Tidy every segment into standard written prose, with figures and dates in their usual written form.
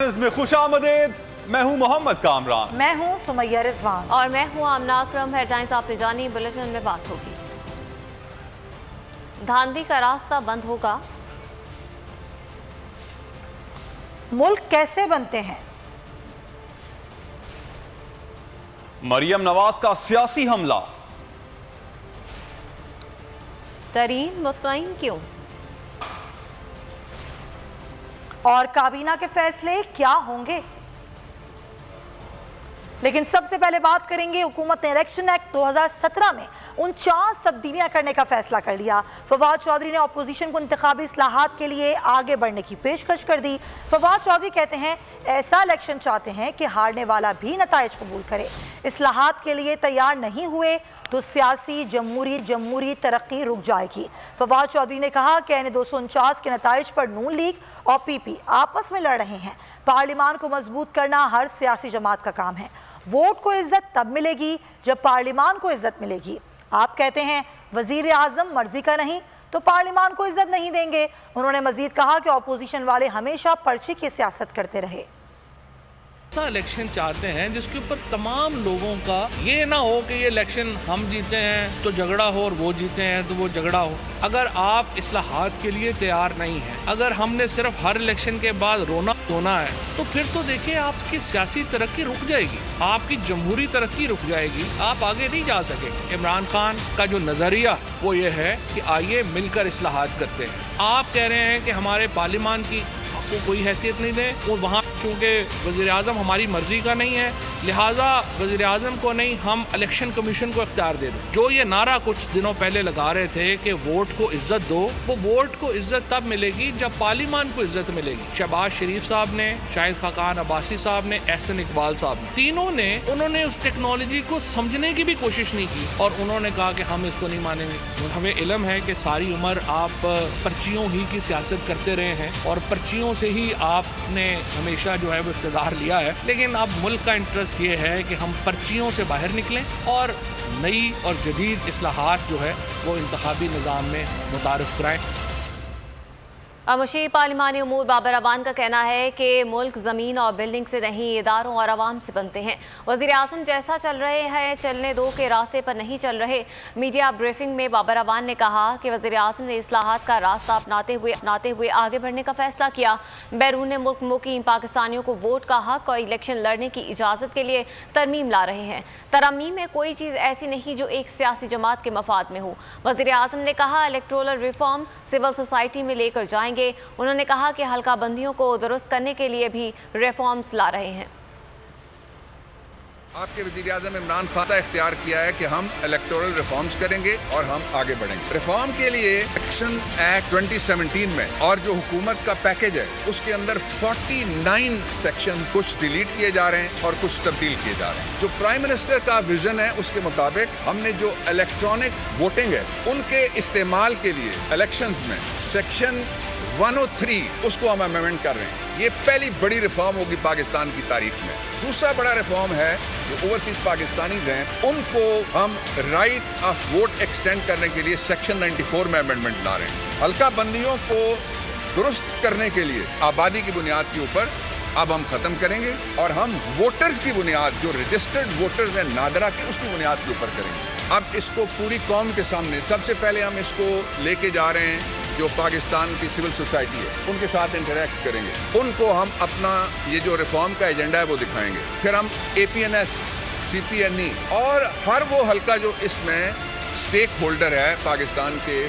में खुशामदीद। मैं हूं मोहम्मद कामरान। मैं हूं सुमैया रिजवान और मैं हूं आमना अकरम। हेडलाइंस आपने जानी, बुलेटिन में बात होगी। धांधली का रास्ता बंद होगा, मुल्क कैसे बनते हैं, मरियम नवाज का सियासी हमला, तरीन मुतमईन क्यों, और काबीना के फैसले क्या होंगे। लेकिन सबसे पहले बात करेंगे, हुकूमत ने इलेक्शन एक्ट 2017 में 49 तब्दीलियां करने का फैसला कर लिया। फवाद चौधरी ने अपोजिशन को इंतखाबी इस्लाहात के लिए आगे बढ़ने की पेशकश कर दी। फवाद चौधरी कहते हैं ऐसा इलेक्शन चाहते हैं कि हारने वाला भी नताइज कबूल करे। इस्लाहात के लिए तैयार नहीं हुए तो सियासी जमहूरी तरक्की रुक जाएगी। फवाद चौधरी ने कहा कि N 249 के नताइज पर नून लीग और PP आपस में लड़ रहे हैं। पार्लिमान को मजबूत करना हर सियासी जमात का काम है। वोट को इज्जत तब मिलेगी जब पार्लिमान को इज्जत मिलेगी। आप कहते हैं वजीर आजम मर्जी का नहीं तो पार्लिमान को इज्जत नहीं देंगे। उन्होंने मजीद कहा कि अपोजिशन वाले हमेशा पर्ची की सियासत करते रहे। ऐसा इलेक्शन चाहते हैं जिसके ऊपर तमाम लोगों का ये ना हो कि ये इलेक्शन हम जीते हैं तो झगड़ा हो और वो जीते हैं तो वो झगड़ा हो। अगर आप इस्लाहात के लिए तैयार नहीं हैं, अगर हमने सिर्फ हर इलेक्शन के बाद रोना धोना है, तो फिर तो देखिए आपकी सियासी तरक्की रुक जाएगी, आपकी जमहूरी तरक्की रुक जाएगी, आप आगे नहीं जा सकेंगे। इमरान खान का जो नजरिया वो ये है कि आइए मिलकर इस्लाहात करते हैं। आप कह रहे हैं कि हमारे पार्लियामान की को कोई हैसियत नहीं दे, वो वहाँ चूँकि वज़ीर आज़म हमारी मर्जी का नहीं है, लिहाजा वज़ीर आज़म को नहीं हम इलेक्शन कमीशन को इख्तियार दे दें। जो ये नारा कुछ दिनों पहले लगा रहे थे कि वोट को इज्जत दो, वो वोट को इज्जत तब मिलेगी जब पार्लियामान को इज्जत मिलेगी। शहबाज शरीफ साहब ने, शाहिद खाकान अब्बासी साहब ने, एहसन इकबाल साहब ने, तीनों ने उन्होंने उस टेक्नोलॉजी को समझने की भी कोशिश नहीं की और उन्होंने कहा कि हम इसको नहीं मानेंगे। हमें इल्म है कि सारी उम्र आप पर्चियों ही की सियासत करते रहे हैं और पर्चियों से ही आपने हमेशा जो है वो इक़्तिदार लिया है, लेकिन अब मुल्क का इंटरेस्ट ये है कि हम पर्चियों से बाहर निकलें और नई और जदीद इस्लाहात जो है वो इंतखाबी निज़ाम में मुतारिफ कराएं। मुशीर पार्लिमानी उमूर बाबर अवान का कहना है कि मुल्क ज़मीन और बिल्डिंग से नहीं, इदारों और आवाम से बनते हैं। वज़ीर आज़म जैसा चल रहे हैं चलने दो के रास्ते पर नहीं चल रहे। मीडिया ब्रीफिंग में बाबर अवान ने कहा कि वज़ीर आज़म ने इस्लाहात का रास्ता अपनाते हुए आगे बढ़ने का फैसला किया। बैरून मुल्क मुकीम पाकिस्तानियों को वोट का हक और इलेक्शन लड़ने की इजाज़त के लिए तरमीम ला रहे हैं। तरमीम में कोई चीज़ ऐसी नहीं जो एक सियासी जमात के मफाद में हो। वज़ीर आज़म ने कहा इलेक्टोरल रिफॉर्म सिविल सोसाइटी में लेकर जाएंगे। उन्होंने कहा कि हल्का बंदियों को दुरुस्त करने के लिए भी रिफॉर्म्स ला रहे हैं। आपके वज़ीर आज़म इमरान खान ने इख्तियार किया है कि हम इलेक्टोरल रिफॉर्म्स करेंगे और हम आगे बढ़ेंगे। रिफॉर्म के लिए इलेक्शन एक्ट 2017 में और जो हुकूमत का पैकेज है उसके अंदर 49 सेक्शन कुछ डिलीट किए जा रहे हैं और कुछ तब्दील किए जा रहे हैं। जो प्राइम मिनिस्टर का विजन है उसके मुताबिक हमने जो इलेक्ट्रॉनिक वोटिंग है उनके इस्तेमाल के लिए इलेक्शंस में सेक्शन 103 उसको हम अमेंडमेंट कर रहे हैं। ये पहली बड़ी रिफॉर्म होगी पाकिस्तान की तारीख में। दूसरा बड़ा रिफॉर्म है जो ओवरसीज पाकिस्तानीज हैं उनको हम राइट ऑफ वोट एक्सटेंड करने के लिए सेक्शन 94 में अमेंडमेंट ला रहे हैं। हल्का बंदियों को दुरुस्त करने के लिए आबादी की बुनियाद के ऊपर अब हम ख़त्म करेंगे और हम वोटर्स की बुनियाद जो रजिस्टर्ड वोटर्स हैं नादरा के उसकी बुनियाद के ऊपर करेंगे। अब इसको पूरी कौम के सामने सबसे पहले हम इसको लेके जा रहे हैं जो पाकिस्तान की सिविल सोसाइटी है उनके साथ इंटरेक्ट करेंगे, उनको हम अपना ये जो रिफॉर्म का एजेंडा है वो दिखाएंगे। फिर हम APNS, CPNE और हर वो हल्का जो इसमें स्टेक होल्डर है पाकिस्तान के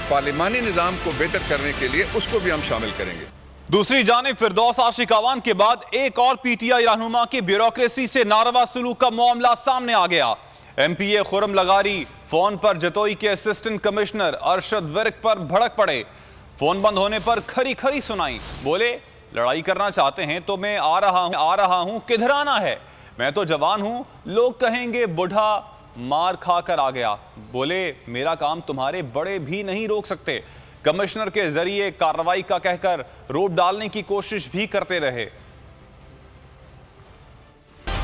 पार्लिमानी निज़ाम को बेहतर करने के लिए उसको भी हम शामिल करेंगे। दूसरी जानिब फिरदौस आशिक अवान के बाद एक और PTI रहनुमा की ब्यूरोक्रेसी से नारवा सलूक का मामला सामने आ गया। MPA खुरम लगारी फोन पर जतोई के असिस्टेंट कमिश्नर अरशद विर्क पर भड़क पड़े। फोन बंद होने पर खरी खरी सुनाई। बोले लड़ाई करना चाहते हैं तो मैं आ रहा हूं, किधर आना है, मैं तो जवान हूं, लोग कहेंगे बूढ़ा मार खा कर आ गया। बोले मेरा काम तुम्हारे बड़े भी नहीं रोक सकते। कमिश्नर के जरिए कार्रवाई का कहकर रोक डालने की कोशिश भी करते रहे।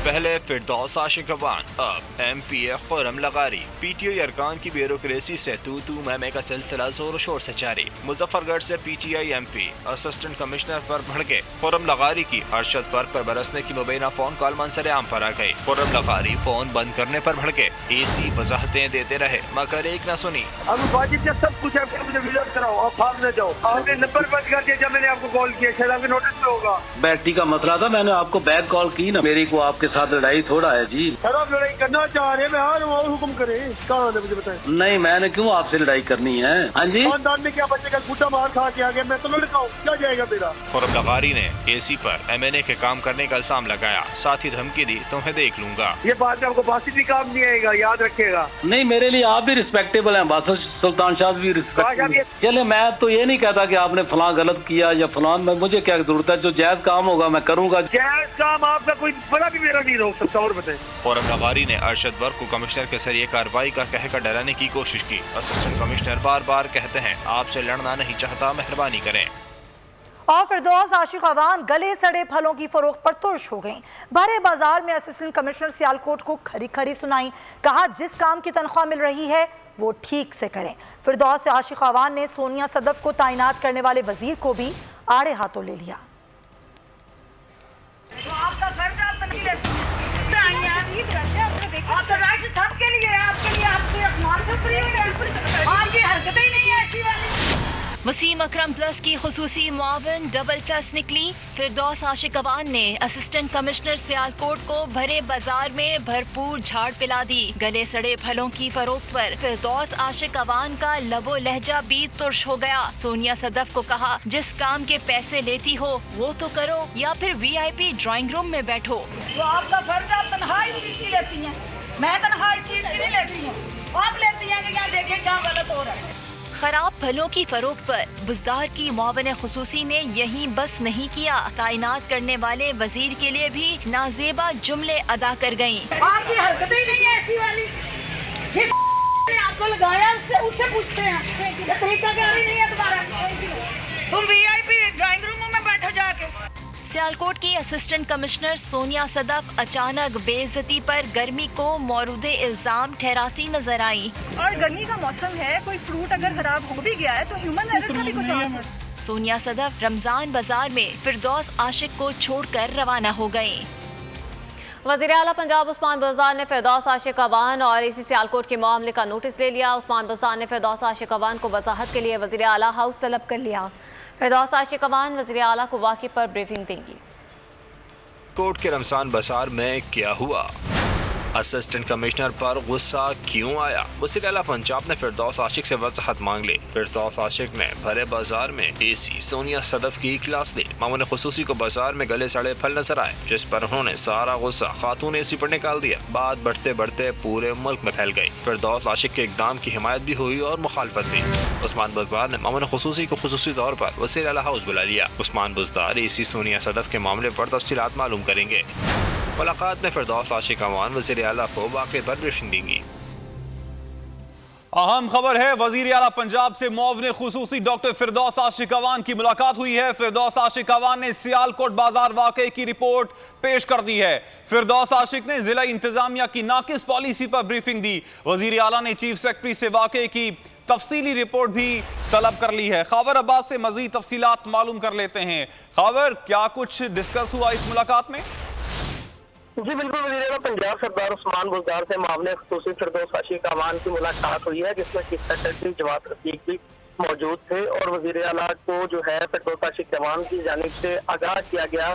पहले फिरदौस आशिक अवान, अब MPA खुरम लगारी। PTI अरकान की ब्यूरोक्रेसी से तू मैं का सिलसिला जोर शोर से जारी। मुजफ्फरगढ़ से PTI MP असिस्टेंट कमिश्नर पर भड़के। खुरम लगारी की अरशद फर्क पर बरसने की मुबैना फोन कॉल मंसर-ए-आम पर आ गई। खुरम लगारी फोन बंद करने पर भड़के। AC वजाहतें देते रहे मगर एक न सुनी। अब वाजिब जब सब कुछ है मुझे विजिट कराओ और भाग न जाओ। आपने नंबर बंद कर दिया जब मैंने आपको कॉल किया, शायद आपके नोटिस पे होगा। बैटरी का मसला था, मैंने आपको बैक कॉल की ना। मेरी को आपके साथ लड़ाई थोड़ा है जी। सर आप लड़ाई करना चाह रहे हैं, मैं और हुक्म करे कहाँ है मुझे बताएं। नहीं, मैंने क्यों आपसे लड़ाई करनी है? हाँ जी, खानदान में क्या बच्चे का गुड्डा मार खा के आ गया, मैं तो लड़का हूँ, क्या जाएगा मेरा। खुरम लगारी ने AC पर MNA के काम करने का इल्जाम लगाया, साथ ही धमकी दी तुम्हें देख लूंगा। ये बात में आपको बासी भी काम नहीं आएगा, याद रखिएगा। नहीं, मेरे लिए आप भी रिस्पेक्टेबल हैं, बादशाह सुल्तान शाह भी रिस्पेक्टेबल। चले, मैं तो ये नहीं कहता कि आपने फलां गलत किया या फलां, मुझे क्या जरूरत है, जो जायज काम होगा मैं करूँगा। जायज काम आपका कोई बड़ा भी मेरा नहीं रोक सकता। और बताएं। खुरम लगारी ने अरशद वर्क को कमिश्नर के जरिए कार्रवाई का कहकर डराने की कोशिश की। असिस्टेंट कमिश्नर बार बार कहते हैं आपसे लड़ना नहीं चाहता, मेहरबानी करें। और फिरदौस आशिक अवान गले सड़े फलों की फरोख्त पर तुर्श हो गई। भरे बाजार में असिस्टेंट कमिश्नर सियालकोट को खरी खरी सुनाई। कहा जिस काम की तनख्वाह मिल रही है वो ठीक से करें। फिरदौस आशिक अवान ने सोनिया सदफ को तैनात करने वाले वजीर को भी आड़े हाथों ले लिया। तो आपका खर्च आप नहीं लेते, आपका राइट सबके लिए, आपके लिए आपके अपमान से फ्री है। आपकी हरकतें ही नहीं है ऐसी वाली। वसीम अकरम प्लस की खुसूसी मुआवन डबल प्लस निकली। फिरदौस आशिक अवान ने असिस्टेंट कमिश्नर सियालकोट को भरे बाजार में भरपूर झाड़ पिला दी। गले सड़े फलों की फरोख्त पर फिरदौस आशिक अवान का लबो लहजा भी तुर्श हो गया। सोनिया सदफ को कहा जिस काम के पैसे लेती हो वो तो करो या फिर VIP ड्राइंग रूम में बैठो। तो आपका खर्च आप तनख्वाह इस चीज की लेती हैं, मैं तनख्वाह इस चीज की नहीं लेती हूँ। आप लेती हैं कि क्या देखें क्या गलत हो रहा है। खराब फलों की फरोख्त पर बुजदार की मुआवन खुसूसी ने यहीं बस नहीं किया, तैनात करने वाले वजीर के लिए भी नाजेबा जुमले अदा कर गयी। आपकी हरकतें ही नहीं है ऐसी वाली। जिस ने आपको लगाया उससे पूछते हैं, ये तरीका क्या नहीं है तुम्हारा। तुम VIP ड्राइंग रूम में बैठो जाके। सियालकोट की असिस्टेंट कमिश्नर सोनिया सदफ अचानक बेइज्जती पर गर्मी को मौरूदे इल्जाम ठहराती नजर आई। और गर्मी का मौसम है, कोई फ्रूट अगर खराब हो भी गया है तो ह्यूमन एरर का भी कुछ है। सोनिया सदफ रमजान बाजार में फिरदौस आशिक को छोड़कर रवाना हो गयी। वज़ीर आला पंजाब उस्मान बुज़दार ने फिरदौस आशिक अवान और AC सियालकोट के मामले का नोटिस ले लिया। उस्मान बुज़दार ने फिरदौस आशिक अवान को वजाहत के लिए वज़ीर आला हाउस तलब कर लिया। फिरदौस आशिक अवान वज़ीर आला को वाक़ई पर ब्रीफिंग देंगी। कोर्ट के रमजान बाजार में क्या हुआ, असिस्टेंट कमिश्नर पर गुस्सा क्यों आया? वज़ीर आला पंजाब ने फिरदौस आशिक से वजाहत मांग ली। फिरदौस आशिक ने भरे बाजार में AC सोनिया सदफ की क्लास ली। मामून खुसूसी को बाजार में गले सड़े फल नजर आए, जिस पर उन्होंने सारा गुस्सा खातून AC पर निकाल दिया। बात बढ़ते बढ़ते पूरे मुल्क में फैल गई। फिरदौस आशिक के इकदाम की हिमायत भी हुई और मुखालफत भी। उस्मान बुज़दार ने मामून खुसूसी को खुसूसी तौर पर वज़ीर आला हाउस बुला लिया। उस्मान बुज़दार AC सोनिया सदफ के मामले पर तफसीलात मालूम करेंगे। मुलाकात में फिरदौस आशिक अवान वज़ीर आला को वाक़े पर ब्रीफिंग देंगी। अहम खबर है, वज़ीर आला पंजाब से मुआविन खुसूसी डॉक्टर फिरदौस आशिक अवान की मुलाकात हुई है। फिरदौस आशिक अवान ने सियालकोट बाजार वाक़े की रिपोर्ट पेश कर दी है। फिरदौस आशिक ने जिला इंतजामिया की नाकिस पॉलिसी पर ब्रीफिंग दी। वज़ीर आला ने चीफ सेक्रेटरी से वाक़े की तफसीली रिपोर्ट भी तलब कर ली है। खावर अब्बास से मज़ीद तफसीलात मालूम कर लेते हैं। खावर, क्या कुछ डिस्कस हुआ इस मुलाकात में? जी बिल्कुल, वज़ीर आला पंजाब सरदार उस्मान बुज़दार से मामले खुसूसी फिरदौस आशिक अवान की मुलाकात हुई है, जिसमें चीफ सेक्रेटरी जवाद रफीक भी मौजूद थे और वज़ीर आला को जो है फिरदौस आशिक अवान की जानिब से आगाह किया गया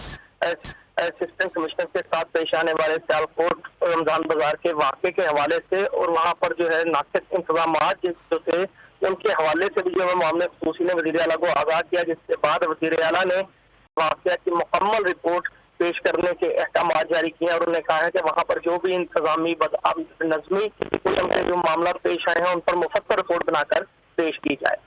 असिस्टेंट कमिश्नर के साथ पेश आने वाले सियालकोट रमजान बाजार के वाक़े के हवाले से, और वहाँ पर जो है नाक़िस इंतज़ाम जो थे उनके हवाले से भी जो है मामले खुसूसी ने वज़ीर आला को आगाह किया, जिसके बाद वज़ीर आला ने वाक़या की मुकम्मल रिपोर्ट पेश करने के अहकाम जारी किए और उन्होंने कहा है कि वहाँ पर जो भी इंतजामी नज़मी किसी जो मामला पेश आए हैं उन पर मुफस्सल रिपोर्ट बनाकर पेश की जाए।